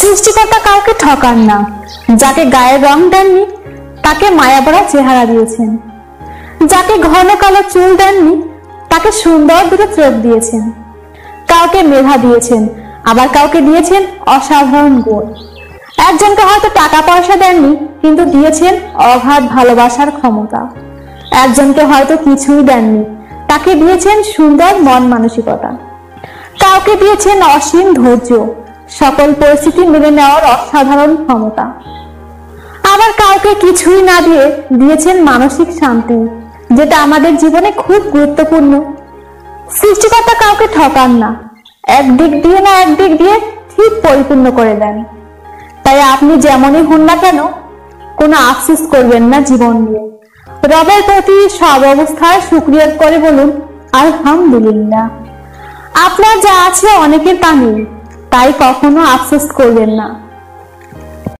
সৃষ্টিকর্তা কাউকে ঠকান না। যাকে গায়ের রং দেননি তাকে মায়া ভরা চেহারা দিয়েছেন, যাকে ঘন কালো চুল দেননি তাকে সুন্দর দুটো চোখ দিয়েছেন। কাউকে মেধা দিয়েছেন, আবার কাউকে দিয়েছেন অসাধারণ গুণ। একজনকে হয়তো টাকা পয়সা দেননি, কিন্তু দিয়েছেন অগাধ ভালোবাসার ক্ষমতা। একজনকে হয়তো কিছুই দেননি, তাকে দিয়েছেন সুন্দর মন মানসিকতা। কাউকে দিয়েছেন অসীম ধৈর্য, সকল পরিস্থিতি মেনে নেওয়ার অসাধারণ ক্ষমতা। আবার কাউকে কিছুই না দিয়ে দিয়েছেন মানসিক শান্তি, যেটা আমাদের জীবনে খুব গুরুত্বপূর্ণ। সৃষ্টিকর্তা কাউকে ঠকান না, একদিক দিয়ে না একদিক দিয়ে ঠিক পরিপূর্ণ করে দেন। তাই আপনি যেমনই হন না কেন, কোনো আফসোস করবেন না জীবন নিয়ে। রবের প্রতি সব অবস্থায় শুকরিয়া করে বলুন আলহামদুলিল্লাহ। আপনার যা আছে অনেকের তা নেই, তাই কখনো আফসোস করবেন না।